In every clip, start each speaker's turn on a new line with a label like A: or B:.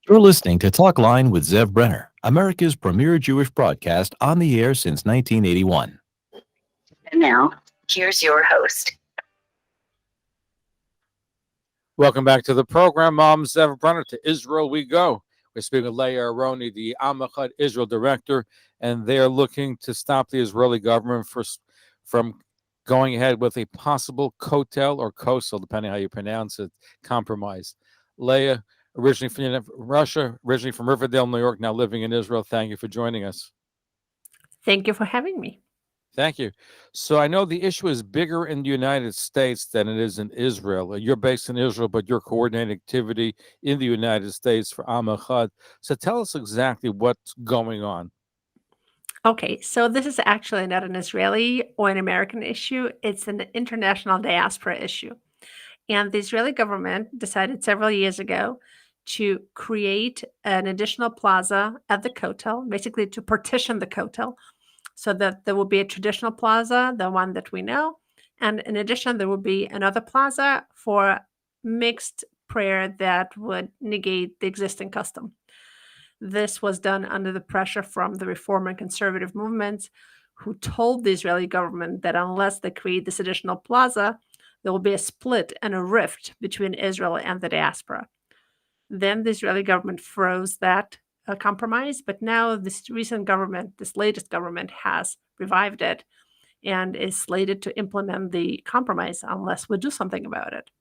A: You're listening to Talkline with Zev Brenner, America's premier Jewish broadcast on the air since 1981.
B: And now, here's your host.
C: Welcome back to the program. I'm Zev Brenner. To Israel we go. We're speaking with Leah Aharoni, the Echad Israel Director, and they are looking to stop the Israeli government from going ahead with a possible Kotel or Kosel, depending how you pronounce it, compromise. Leah, originally from Russia, originally from Riverdale, New York, now living in Israel. Thank you for joining us.
D: Thank you for having me.
C: Thank you. So I know the issue is bigger in the United States than it is in Israel. You're based in Israel, but you're coordinating activity in the United States for Echad. So tell us exactly what's going on.
D: Okay, so this is actually not an Israeli or an American issue. It's an international diaspora issue. And the Israeli government decided several years ago to create an additional plaza at the Kotel, basically to partition the Kotel so that there will be a traditional plaza, the one that we know. And in addition, there will be another plaza for mixed prayer that would negate the existing custom. This was done under the pressure from the reform and conservative movements who told the Israeli government that unless they create this additional plaza, there will be a split and a rift between Israel and the diaspora. Then the Israeli government froze that compromise, but now this recent government, this latest government, has revived it and is slated to implement the compromise unless we do something about it.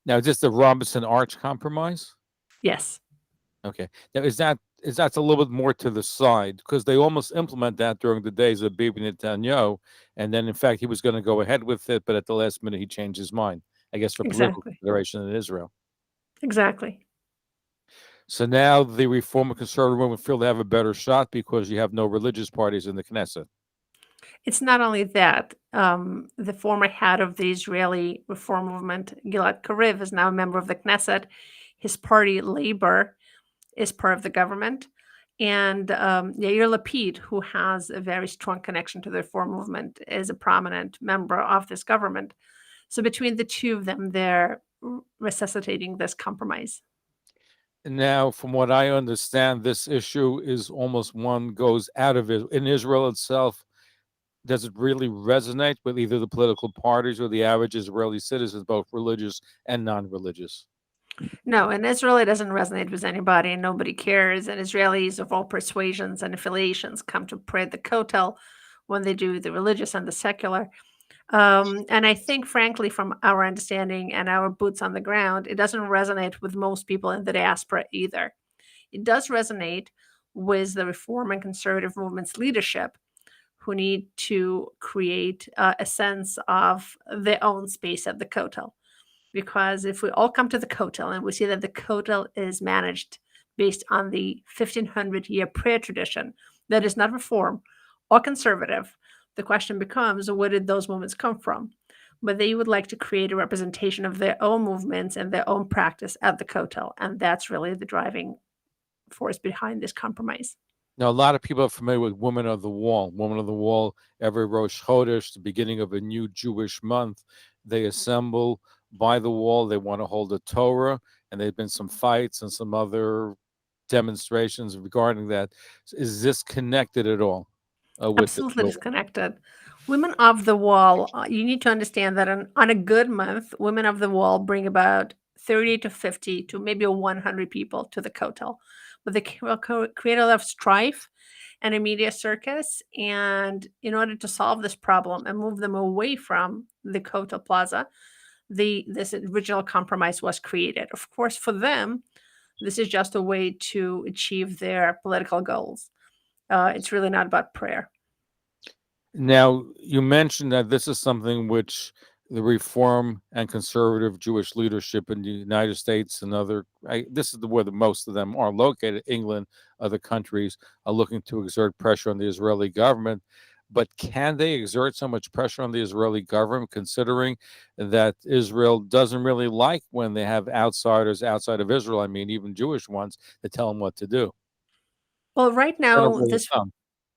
C: Now, is this the Robinson Arch compromise?
D: Yes.
C: Okay. Now, is that a little bit more to the side, because they almost implement that during the days of Bibi Netanyahu, and then in fact he was going to go ahead with it, but at the last minute he changed his mind. I guess for political
D: Exactly.
C: consideration in Israel.
D: Exactly.
C: So now the reform and conservative movement feel they have a better shot because you have no religious parties in the Knesset.
D: It's not only that. The former head of the Israeli reform movement, Gilad Kariv, is now a member of the Knesset. His party, Labor, is part of the government. And Yair Lapid, who has a very strong connection to the reform movement, is a prominent member of this government. So between the two of them, they're resuscitating this compromise.
C: Now, from what I understand, this issue is almost one goes out of it. In Israel itself, does it really resonate with either the political parties or the average Israeli citizens, both religious and non-religious?
D: No, in Israel, it doesn't resonate with anybody and nobody cares. And Israelis of all persuasions and affiliations come to pray at the Kotel when they do the religious and the secular. And I think, frankly, from our understanding and our boots on the ground, it doesn't resonate with most people in the diaspora either. It does resonate with the reform and conservative movement's leadership, who need to create a sense of their own space at the Kotel. Because if we all come to the Kotel and we see that the Kotel is managed based on the 1500-year prayer tradition that is not reform or conservative, the question becomes, where did those movements come from? But they would like to create a representation of their own movements and their own practice at the Kotel. And that's really the driving force behind this compromise.
C: Now, a lot of people are familiar with Women of the Wall. Women of the Wall, every Rosh Chodesh, the beginning of a new Jewish month, they assemble by the wall. They want to hold a Torah, and there have been some fights and some other demonstrations regarding that. Is this connected at all with
D: Absolutely
C: this?
D: disconnected. Women of the Wall, you need to understand that on a good month, Women of the Wall bring about 30 to 50 to maybe 100 people to the Kotel. But they create a lot of strife and a media circus. And in order to solve this problem and move them away from the Kotel Plaza, this original compromise was created. Of course, for them, this is just a way to achieve their political goals. It's really not about prayer.
C: Now, you mentioned that this is something which the reform and conservative Jewish leadership in the United States and this is where most of them are located, England, other countries, are looking to exert pressure on the Israeli government. But can they exert so much pressure on the Israeli government, considering that Israel doesn't really like when they have outsiders outside of Israel, I mean, even Jewish ones, that tell them what to do?
D: Well, right
C: Kind of
D: now,
C: rule of thumb.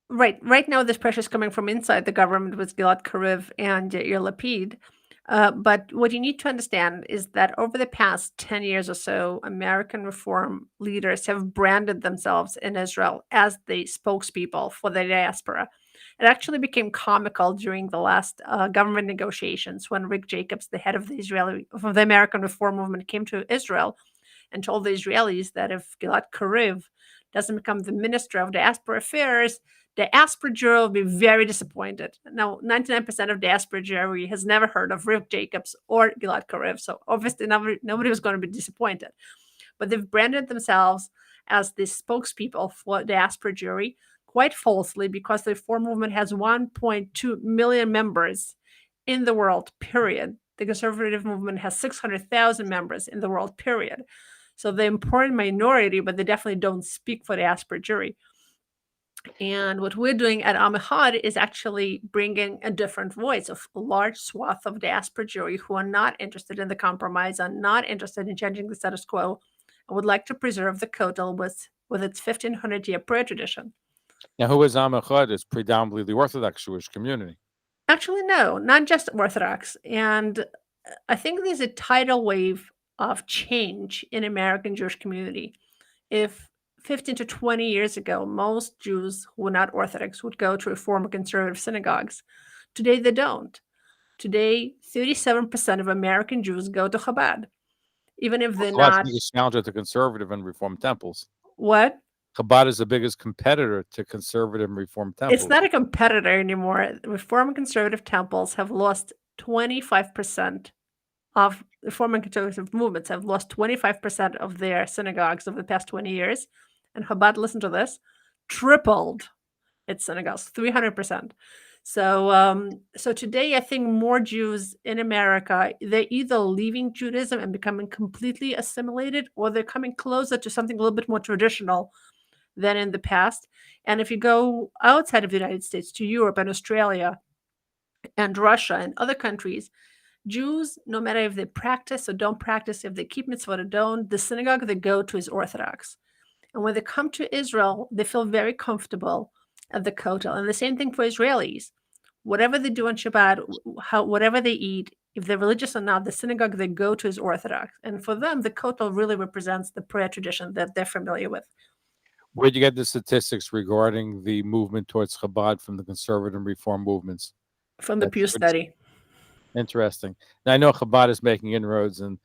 D: right now, this pressure is coming from inside the government with Gilad Kariv and Yair Lapid. But what you need to understand is that over the past 10 years or so, American reform leaders have branded themselves in Israel as the spokespeople for the diaspora. It actually became comical during the last government negotiations when Rick Jacobs, the head of the American Reform Movement, came to Israel and told the Israelis that if Gilad Kariv doesn't become the Minister of Diaspora Affairs, the diaspora Jewry will be very disappointed. Now, 99% of diaspora Jewry has never heard of Rick Jacobs or Gilad Kariv, so obviously nobody was going to be disappointed. But they've branded themselves as the spokespeople for diaspora Jewry quite falsely because the reform movement has 1.2 million members in the world, period. The conservative movement has 600,000 members in the world, period. So they're important minority, but they definitely don't speak for diaspora Jewry. And what we're doing at Echad is actually bringing a different voice of a large swath of diaspora Jewry who are not interested in the compromise, are not interested in changing the status quo, and would like to preserve the Kotel with its 1,500-year prayer tradition.
C: Now, who is Echad? It's predominantly the Orthodox Jewish community.
D: Actually, no, not just Orthodox. And I think there's a tidal wave of change in American Jewish community. If 15 to 20 years ago, most Jews who were not Orthodox would go to Reform or conservative synagogues. Today, they don't. Today, 37% of American Jews go to Chabad, even if they're
C: Chabad's
D: not.
C: the biggest challenger to conservative and Reform temples.
D: What?
C: Chabad is the biggest competitor to conservative and Reform temples.
D: It's not a competitor anymore. Reform and conservative temples have lost 25% of Reform and conservative movements have lost 25% of their synagogues over the past 20 years. And Chabad, listen to this, tripled its synagogues, 300%. So today, I think more Jews in America, they're either leaving Judaism and becoming completely assimilated, or they're coming closer to something a little bit more traditional than in the past. And if you go outside of the United States to Europe and Australia and Russia and other countries, Jews, no matter if they practice or don't practice, if they keep mitzvot or don't, the synagogue they go to is Orthodox. And when they come to Israel, they feel very comfortable at the Kotel. And the same thing for Israelis. Whatever they do on Shabbat, whatever they eat, if they're religious or not, the synagogue they go to is Orthodox. And for them, the Kotel really represents the prayer tradition that they're familiar with.
C: Where'd you get the statistics regarding the movement towards Chabad from the conservative and Reform movements?
D: From the Pew study.
C: Interesting. Now, I know Chabad is making inroads and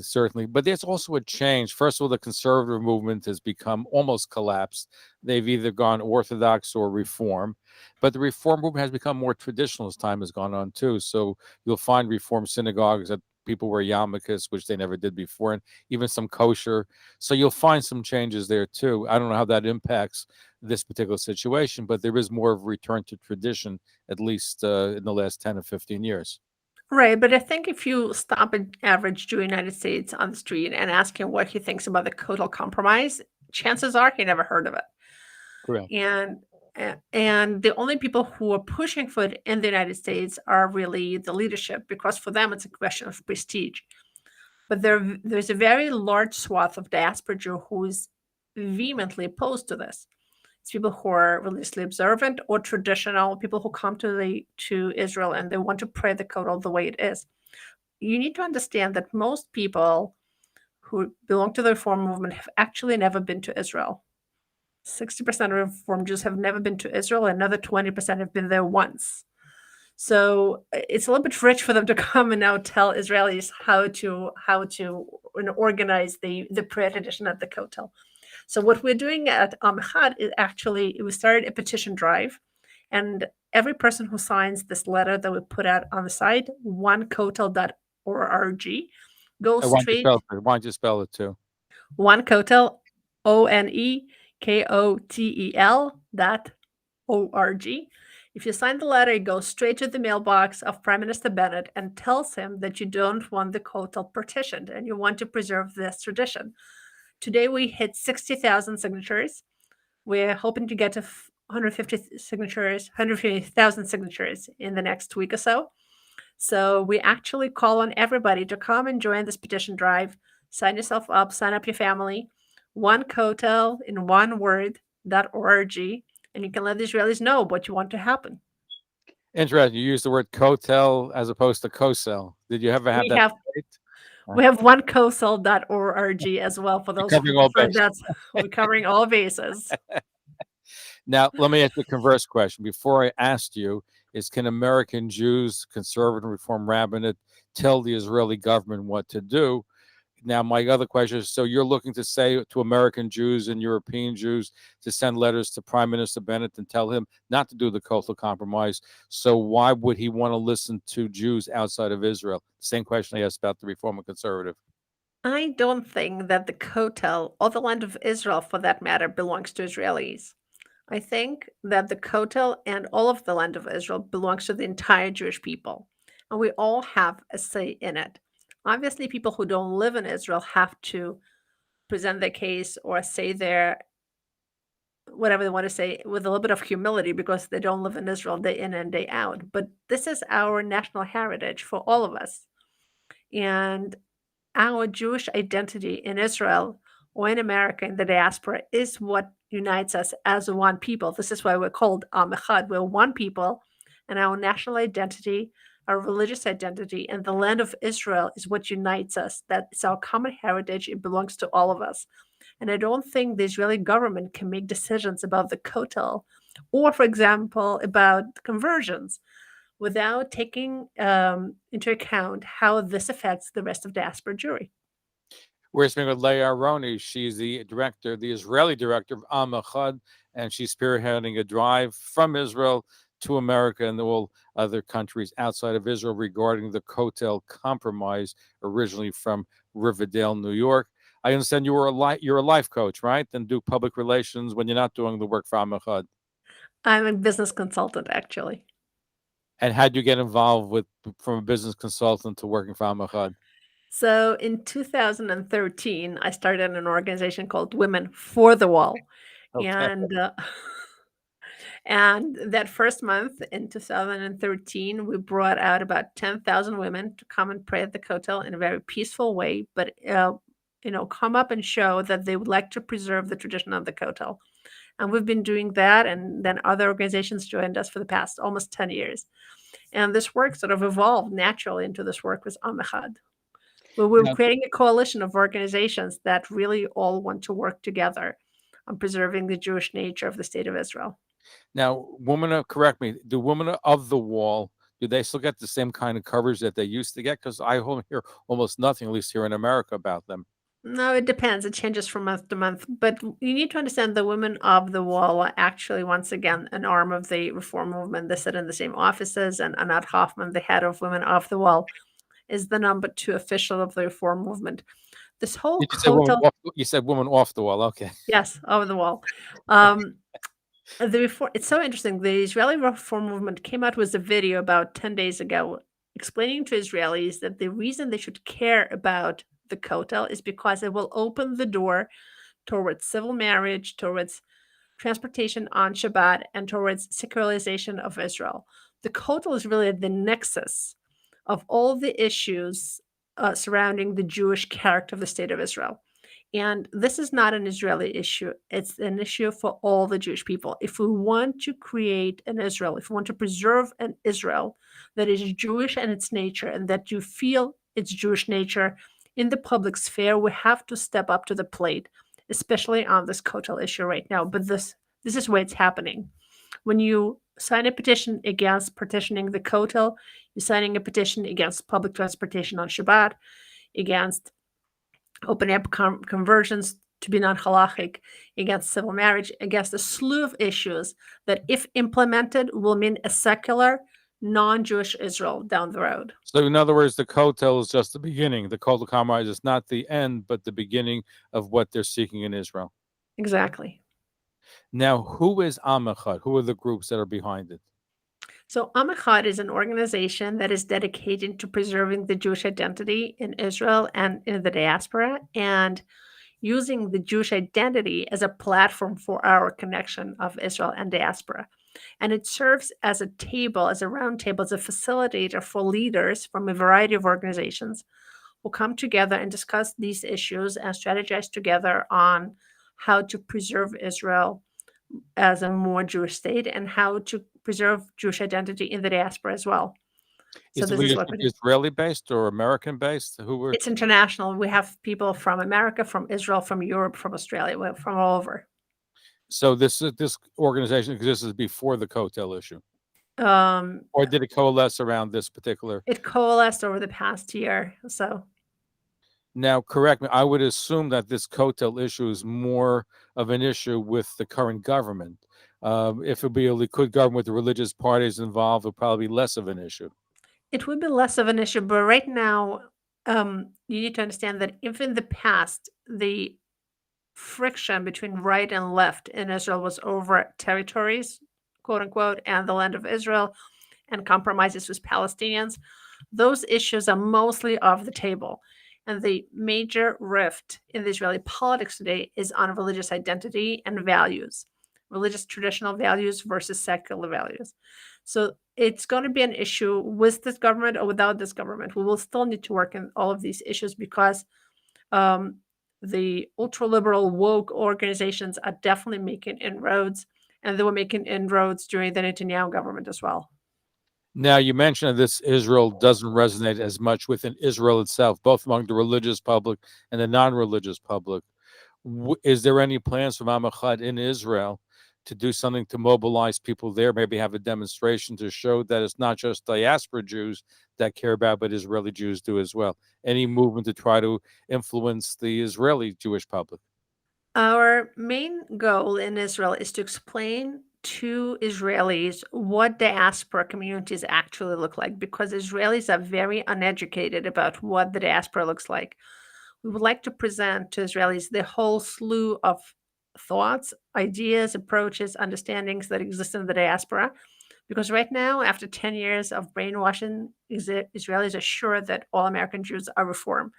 C: certainly, but there's also a change. First of all, the conservative movement has become almost collapsed. They've either gone Orthodox or Reform, but the Reform movement has become more traditional as time has gone on too. So you'll find Reform synagogues that people wear yarmulkes, which they never did before, and even some kosher. So you'll find some changes there too. I don't know how that impacts this particular situation, but there is more of a return to tradition, at least in the last 10 or 15 years.
D: Right, but I think if you stop an average Jew in the United States on the street and ask him what he thinks about the Kotel Compromise, chances are he never heard of it.
C: Correct.
D: And the only people who are pushing for it in the United States are really the leadership, because for them it's a question of prestige. But there's a very large swath of diaspora Jew who is vehemently opposed to this. It's people who are religiously observant or traditional, people who come to Israel and they want to pray the Kotel the way it is. You need to understand that most people who belong to the Reform movement have actually never been to Israel. 60% of Reform Jews have never been to Israel, and another 20% have been there once. So it's a little bit rich for them to come and now tell Israelis how to organize the prayer tradition at the Kotel. So what we're doing at Echad is actually, we started a petition drive, and every person who signs this letter that we put out on the site, onekotel.org, goes straight.
C: Why don't you spell it too?
D: Onekotel, ONEKOTEL.org. If you sign the letter, it goes straight to the mailbox of Prime Minister Bennett and tells him that you don't want the Kotel partitioned and you want to preserve this tradition. Today, we hit 60,000 signatures. We're hoping to get to 150,000 signatures in the next week or so. So we actually call on everybody to come and join this petition drive. Sign yourself up, sign up your family. Onekotel in one word.org, and you can let the Israelis know what you want to happen.
C: Interesting. You used the word Kotel as opposed to Kosel. Did you ever have
D: We
C: that
D: have
C: debate?
D: we have one coastal.org as well for
C: You're
D: those who
C: covering all
D: prefer.
C: bases.
D: That's we're covering all bases.
C: Now, let me ask you a converse question. Before I asked you, is can American Jews, conservative reform rabbinate, tell the Israeli government what to do? Now, my other question is, so you're looking to say to American Jews and European Jews to send letters to Prime Minister Bennett and tell him not to do the Kotel Compromise. So why would he want to listen to Jews outside of Israel? Same question I asked about the Reform and Conservative.
D: I don't think that the Kotel or the land of Israel, for that matter, belongs to Israelis. I think that the Kotel and all of the land of Israel belongs to the entire Jewish people, and we all have a say in it. Obviously, people who don't live in Israel have to present their case or say their whatever they want to say with a little bit of humility because they don't live in Israel day in and day out. But this is our national heritage for all of us. And our Jewish identity in Israel or in America in the diaspora is what unites us as one people. This is why we're called Am Echad. We're one people, and our national identity, our religious identity, and the land of Israel is what unites us. That's our common heritage. It belongs to all of us. And I don't think the Israeli government can make decisions about the Kotel or, for example, about conversions without taking into account how this affects the rest of diaspora Jewry.
C: We're speaking with Leah Aharoni. She's the director, the Israeli director of Am Echad, and she's spearheading a drive from Israel to America and all other countries outside of Israel regarding the Kotel Compromise, originally from Riverdale, New York. I understand you're a life coach, right? And do public relations when you're not doing the work for Am Echad.
D: I'm a business consultant, actually.
C: And how'd you get involved with from a business consultant to working for Am Echad?
D: So in 2013, I started an organization called Women for the Wall.
C: Okay.
D: And that first month in 2013, we brought out about 10,000 women to come and pray at the Kotel in a very peaceful way, but come up and show that they would like to preserve the tradition of the Kotel. And we've been doing that, and then other organizations joined us for the past almost 10 years. And this work sort of evolved naturally into this work with Am Echad. But we're
C: Now,
D: creating a coalition of organizations that really all want to work together on preserving the Jewish nature of the state of Israel.
C: Now, correct me, do women of the wall, do they still get the same kind of coverage that they used to get? Because I hear almost nothing, at least here in America, about them.
D: No, it depends. It changes from month to month. But you need to understand the women of the wall are actually, once again, an arm of the reform movement. They sit in the same offices, and Anat Hoffman, the head of Women of the Wall, is the number 2 official of the reform movement. This whole Kotel,
C: You said woman off the wall. Okay.
D: yes, over the wall. It's so interesting. The Israeli reform movement came out with a video about 10 days ago explaining to Israelis that the reason they should care about the Kotel is because it will open the door towards civil marriage, towards transportation on Shabbat, and towards secularization of Israel. The Kotel is really the nexus of all the issues surrounding the Jewish character of the state of Israel. And this is not an Israeli issue. It's an issue for all the Jewish people. If we want to create an Israel, if we want to preserve an Israel that is Jewish in its nature and that you feel its Jewish nature in the public sphere, we have to step up to the plate, especially on this Kotel issue right now. But this is where it's happening. When you sign a petition against partitioning the Kotel, you're signing a petition against public transportation on Shabbat, against opening up conversions to be non-halachic, against civil marriage, against a slew of issues that, if implemented, will mean a secular, non-Jewish Israel down the road.
C: So, in other words, the Kotel is just the beginning. The Kotel Compromise is not the end, but the beginning of what they're seeking in Israel.
D: Exactly.
C: Now, who is Am Echad? Who are the groups that are behind it?
D: So Am Echad is an organization that is dedicated to preserving the Jewish identity in Israel and in the diaspora, and using the Jewish identity as a platform for our connection of Israel and diaspora. And it serves as a table, as a round table, as a facilitator for leaders from a variety of organizations who come together and discuss these issues and strategize together on how to preserve Israel as a more Jewish state and how to preserve Jewish identity in the diaspora as well. So
C: Is the
D: this is what
C: leadership
D: we do.
C: Israeli-based or American-based? Who were?
D: It's international. We have people from America, from Israel, from Europe, from Australia, from all over.
C: So this organization existed before the Kotel issue,
D: Um,
C: or did it coalesce around this particular?
D: it coalesced over the past year. So
C: Now, correct me. I would assume that this Kotel issue is more of an issue with the current government. If it be a Likud government with the religious parties involved, it would probably be less of an issue.
D: it would be less of an issue, but right now, you need to understand that if in the past the friction between right and left in Israel was over territories, quote unquote, and the land of Israel and compromises with Palestinians, those issues are mostly off the table. And the major rift in the Israeli politics today is on religious identity and values, religious traditional values versus secular values. So it's going to be an issue with this government or without this government. We will still need to work in all of these issues because um, the ultra liberal woke organizations are definitely making inroads, and they were making inroads during the Netanyahu government as well.
C: Now, you mentioned that this Israel doesn't resonate as much within Israel itself, both among the religious public and the non-religious public. Is there any plans from Echad in Israel to do something to mobilize people there, maybe have a demonstration to show that it's not just diaspora Jews that care about, but Israeli Jews do as well? Any movement to try to influence the Israeli Jewish public?
D: Our main goal in Israel is to explain to Israelis what diaspora communities actually look like, because Israelis are very uneducated about what the diaspora looks like. We would like to present to Israelis the whole slew of thoughts, ideas, approaches, understandings that exist in the diaspora. Because right now, after 10 years of brainwashing, Israelis are sure that all American Jews are reform.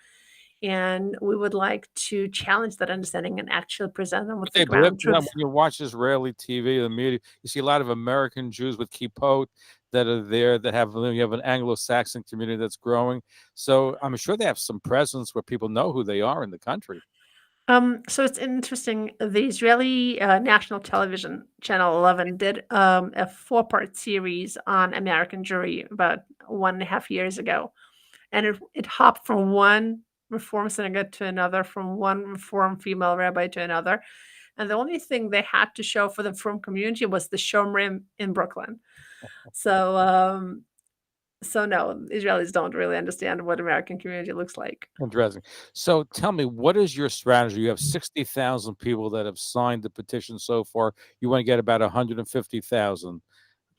D: And we would like to challenge that understanding and actually present them with the
C: They believe
D: ground
C: that
D: truth.
C: when you watch Israeli TV, the media, you see a lot of American Jews with kippot that are there that have you have an Anglo-Saxon community that's growing. So I'm sure they have some presence where people know who they are in the country.
D: So it's interesting. The Israeli national television, Channel 11, did a 4-part series on American Jewry about 1.5 years ago. And it hopped from one Reform synagogue to another, from one Reform female rabbi to another. And the only thing they had to show for the Reform community was the Shomrim in Brooklyn. So, so no, Israelis don't really understand what American community looks like.
C: Interesting. So tell me, what is your strategy? You have 60,000 people that have signed the petition so far. You want to get about 150,000,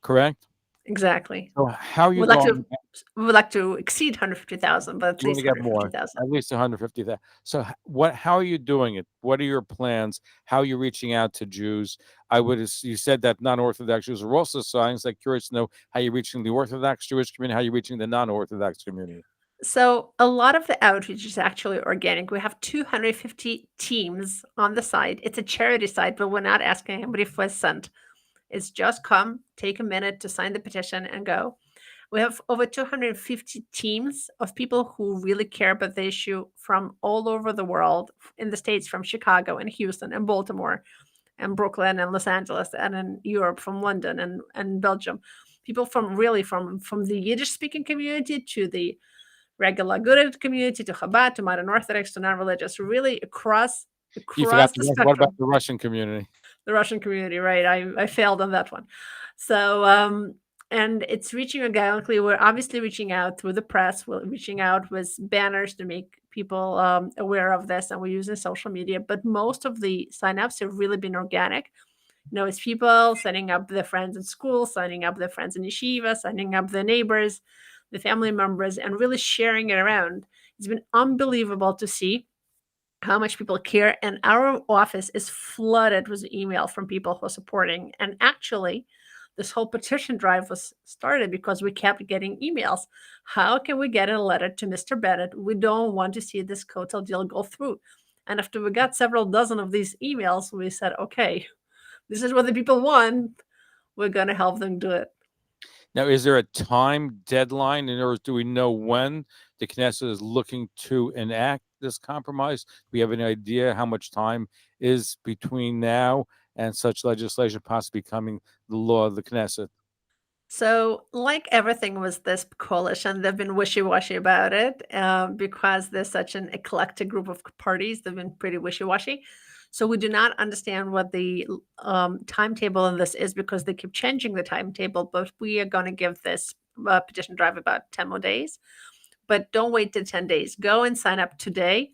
C: correct?
D: Exactly.
C: So how are you
D: We'd like
C: going?
D: to we would like to exceed 150,000, but at
C: You want to
D: least
C: get more,
D: 150,000.
C: at least 150,000. So how are you doing it? What are your plans? How are you reaching out to Jews? You said that non-Orthodox Jews are also signing. So I'm curious to know how you're reaching the Orthodox Jewish community, how you're reaching the non-Orthodox community.
D: So a lot of the outreach is actually organic. We have 250 teams on the site. It's a charity site, but we're not asking anybody for a cent. It's just come, take a minute to sign the petition and go. We have over 250 teams of people who really care about the issue from all over the world, in the States, from Chicago and Houston and Baltimore and Brooklyn and Los Angeles, and in Europe, from London and Belgium. People from the Yiddish speaking community to the regular good community to Chabad to modern Orthodox to non-religious, really across
C: You forgot
D: the
C: what
D: spectrum.
C: about the Russian community?
D: The Russian community, right? I failed on that one. So and it's reaching organically. We're obviously reaching out through the press. We're reaching out with banners to make people aware of this, and we're using social media. But most of the signups have really been organic. You know, it's people signing up their friends in school, signing up their friends in yeshiva, signing up their neighbors, the family members, and really sharing it around. It's been unbelievable to see how much people care. And our office is flooded with email from people who are supporting. And actually, this whole petition drive was started because we kept getting emails. How can we get a letter to Mr. Bennett? We don't want to see this Kotel deal go through. And after we got several dozen of these emails, we said, okay, this is what the people want. We're going to help them do it.
C: Now, is there a time deadline, or do we know when the Knesset is looking to enact this compromise? Do we have any idea how much time is between now and such legislation possibly becoming the law of the Knesset?
D: So, like everything with this coalition, they've been wishy-washy about it because there's such an eclectic group of parties. They've been pretty wishy-washy. So we do not understand what the timetable in this is because they keep changing the timetable. But we are going to give this petition drive about 10 more days. But don't wait till 10 days. Go and sign up today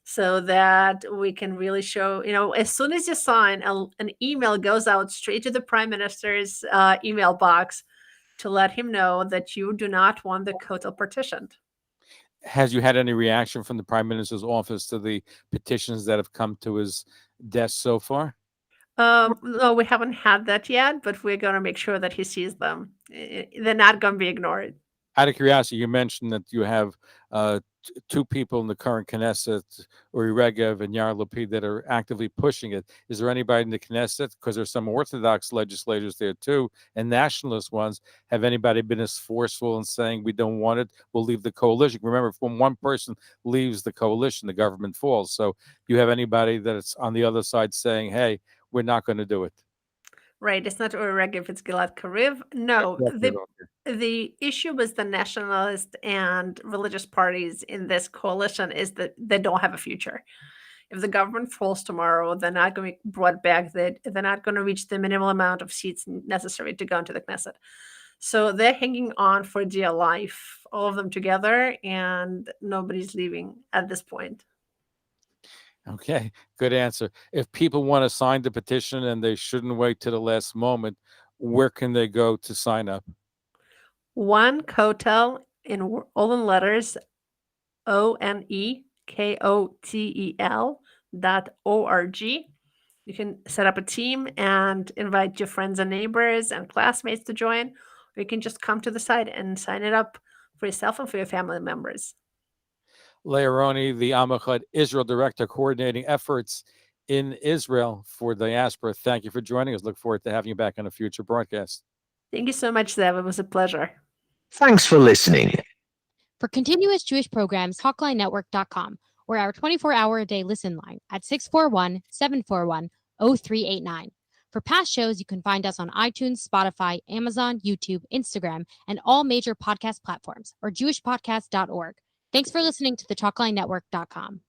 D: so that we can really show, as soon as you sign, an email goes out straight to the prime minister's email box to let him know that you do not want the Kotel partitioned.
C: Has you had any reaction from the Prime Minister's office to the petitions that have come to his desk so far?
D: No, we haven't had that yet, but we're going to make sure that he sees them. They're not going to be ignored.
C: Out of curiosity, you mentioned that you have two people in the current Knesset, Uri Regev and Yair Lapid, that are actively pushing it. Is there anybody in the Knesset, because there's some Orthodox legislators there too, and nationalist ones, have anybody been as forceful in saying we don't want it, we'll leave the coalition? Remember, when one person leaves the coalition, the government falls. So do you have anybody that's on the other side saying, hey, we're not going to do it?
D: Right. It's not Uri Regev, it's Gilad Kariv. No, the issue with the nationalist and religious parties in this coalition is that they don't have a future. If the government falls tomorrow, they're not going to be brought back. They're not going to reach the minimal amount of seats necessary to go into the Knesset. So they're hanging on for dear life, all of them together, and nobody's leaving at this point.
C: Okay, good answer. If people want to sign the petition and they shouldn't wait to the last moment, where can they go to sign up?
D: One Kotel in all in letters, ONEKOTEL.org. You can set up a team and invite your friends and neighbors and classmates to join, or you can just come to the site and sign it up for yourself and for your family members.
C: Leah Aharoni, the Echad Israel Director, coordinating efforts in Israel for diaspora. Thank you for joining us. Look forward to having you back on a future broadcast.
D: Thank you so much, Zev. It was a pleasure.
E: Thanks for listening.
F: For continuous Jewish programs, TalklineNetwork.com, or our 24-hour-a-day listen line at 641-741-0389. For past shows, you can find us on iTunes, Spotify, Amazon, YouTube, Instagram, and all major podcast platforms, or jewishpodcast.org. Thanks for listening to the TalklineNetwork.com.